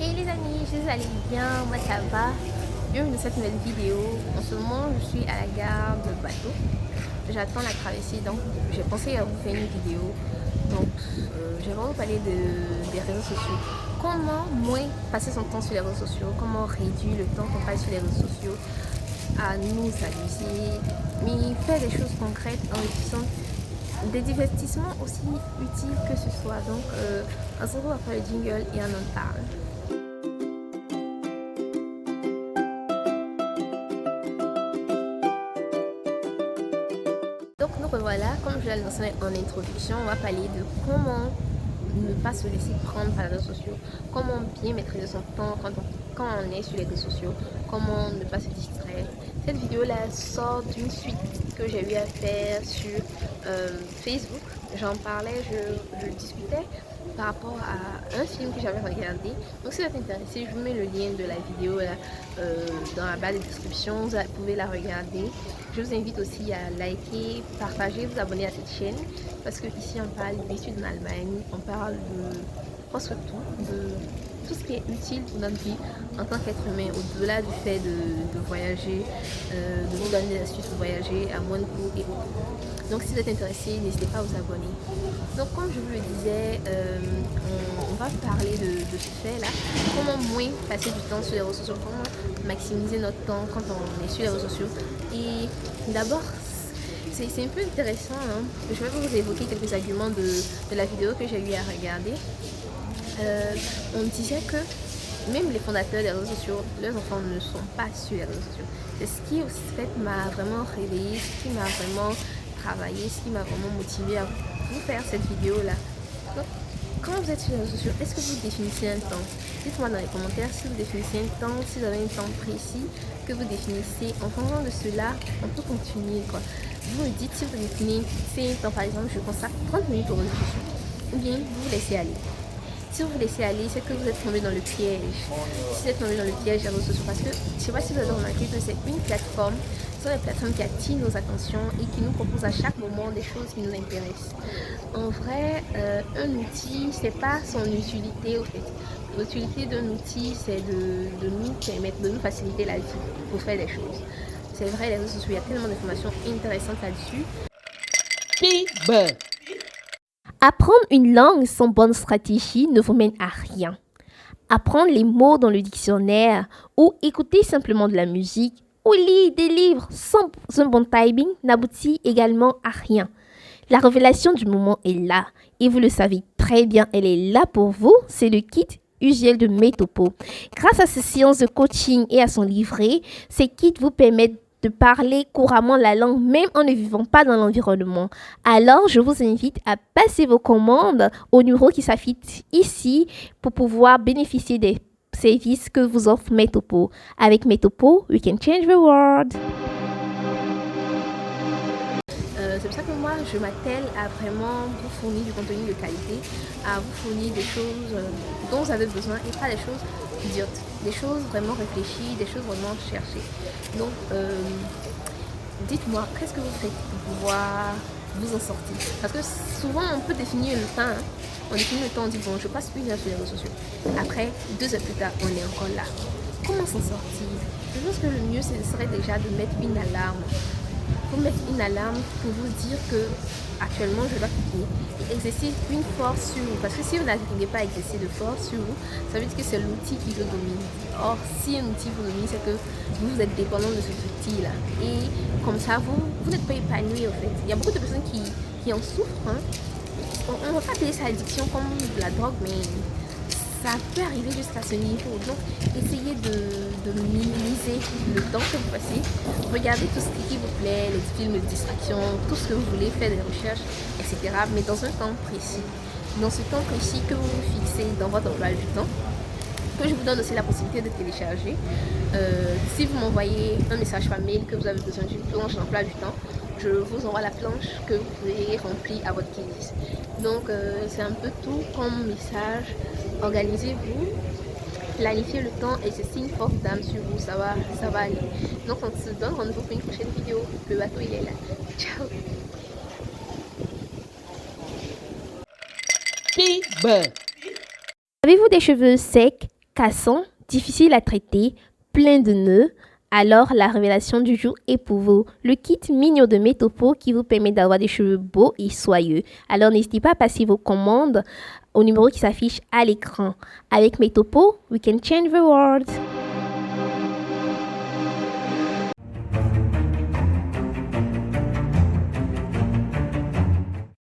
Hey les amis, je vous allez bien, moi ça va. Bienvenue dans cette nouvelle vidéo. En ce moment, je suis à la gare de bateau. J'attends la traversée, donc j'ai pensé à vous faire une vidéo. Donc, j'aimerais vous parler des réseaux sociaux. Comment moins passer son temps sur les réseaux sociaux, comment réduire le temps qu'on passe sur les réseaux sociaux à nous amuser, mais faire des choses concrètes, enrichissantes, des divertissements aussi utiles que ce soit. Donc, on se retrouve après le jingle et on en parle. Donc nous revoilà, comme je l'ai annoncé en introduction, on va parler de comment ne pas se laisser prendre par les réseaux sociaux, comment bien maîtriser son temps quand on est sur les réseaux sociaux, comment ne pas se distraire. Cette vidéo-là sort d'une suite que j'ai eu à faire sur Facebook. J'en parlais, je discutais par rapport à un film que j'avais regardé. Donc si vous êtes intéressé, je vous mets le lien de la vidéo là, dans la barre de description, vous pouvez la regarder. Je vous invite aussi à liker, partager, vous abonner à cette chaîne parce que ici on parle d'études en Allemagne, on parle de presque tout, de tout ce qui est utile pour notre vie en tant qu'être humain, au-delà du fait de voyager, de vous donner des astuces pour voyager à moindre coût et autres. Donc si vous êtes intéressé, n'hésitez pas à vous abonner. Donc comme je vous le disais, on va parler de ce fait-là, comment moins passer du temps sur les réseaux sociaux, comment maximiser notre temps quand on est sur les réseaux sociaux. Et d'abord, c'est un peu intéressant, hein. Je vais vous évoquer quelques arguments de la vidéo que j'ai eu à regarder. On disait que même les fondateurs des réseaux sociaux, leurs enfants ne sont pas sur les réseaux sociaux. C'est ce qui, au fait, m'a vraiment réveillée, ce qui m'a vraiment travaillé, ce qui m'a vraiment motivé à vous faire cette vidéo-là. Donc, quand vous êtes sur les réseaux sociaux, est-ce que vous définissez un temps? Dites-moi dans les commentaires si vous définissez un temps, si vous avez un temps précis que vous définissez. En fonction de cela, on peut continuer, quoi. Vous me dites si vous définissez un temps, par exemple, je consacre 30 minutes aux réseaux sociaux. Ou bien vous vous laissez aller. Si vous vous laissez aller, c'est que vous êtes tombé dans le piège. Si vous êtes tombé dans le piège des réseaux sociaux, parce que je ne sais pas si vous avez remarqué que c'est une plateforme, ce sont des plateformes qui attirent nos attentions et qui nous proposent à chaque moment des choses qui nous intéressent. En vrai, un outil, c'est pas son utilité au fait. L'utilité d'un outil, c'est de nous permettre, de nous faciliter la vie pour faire des choses. C'est vrai, les réseaux sociaux, il y a tellement d'informations intéressantes là-dessus. Apprendre une langue sans bonne stratégie ne vous mène à rien. Apprendre les mots dans le dictionnaire ou écouter simplement de la musique ou lire des livres sans un bon timing n'aboutit également à rien. La révélation du moment est là et vous le savez très bien, elle est là pour vous, c'est le kit usuel de Metopo. Grâce à ses séances de coaching et à son livret, ces kits vous permettent de parler couramment la langue même en ne vivant pas dans l'environnement. Alors, je vous invite à passer vos commandes au numéro qui s'affiche ici pour pouvoir bénéficier des services que vous offre Metopo. Avec Metopo, we can change the world. C'est pour ça que moi, je m'attelle à vraiment vous fournir du contenu de qualité, à vous fournir des choses dont vous avez besoin et pas des choses idiotes, des choses vraiment réfléchies, des choses vraiment cherchées. Donc, dites-moi, qu'est-ce que vous faites pour pouvoir vous en sortir? Parce que souvent, on peut définir le temps. Hein. On définit le temps, on dit, bon, je passe 1 heure sur les réseaux sociaux. Après, 2 heures plus tard, on est encore là. Comment s'en sortir? Je pense que le mieux, ce serait déjà de mettre une alarme. Pour mettre une alarme pour vous dire que actuellement je dois quitter et exercer une force sur vous. Parce que si vous n'arrivez pas à exercer de force sur vous, ça veut dire que c'est l'outil qui vous domine. Or, si un outil vous domine, c'est que vous êtes dépendant de cet outil-là. Et comme ça, vous n'êtes pas épanoui en fait. Il y a beaucoup de personnes qui en souffrent. Hein. On ne va pas appeler ça addiction comme de la drogue, mais ça peut arriver jusqu'à ce niveau. Donc, essayez de minimiser le temps que vous passez. Regardez tout ce qui vous plaît, les films de distraction, tout ce que vous voulez, faire des recherches, etc. Mais dans un temps précis. Dans ce temps précis que vous vous fixez dans votre emploi du temps, que je vous donne aussi la possibilité de télécharger. Si vous m'envoyez un message par mail que vous avez besoin d'une planche d'emploi du temps, je vous envoie la planche que vous pouvez remplir à votre guise. Donc c'est un peu tout comme message. Organisez-vous, planifiez le temps et c'est une force d'âme sur vous, ça va aller. Donc on se donne rendez-vous pour une prochaine vidéo. Le bateau il est là. Ciao. Avez-vous des cheveux secs, cassant, difficile à traiter, plein de nœuds, alors la révélation du jour est pour vous. Le kit mignon de Metopo qui vous permet d'avoir des cheveux beaux et soyeux. Alors n'hésitez pas à passer vos commandes au numéro qui s'affiche à l'écran. Avec Metopo, we can change the world.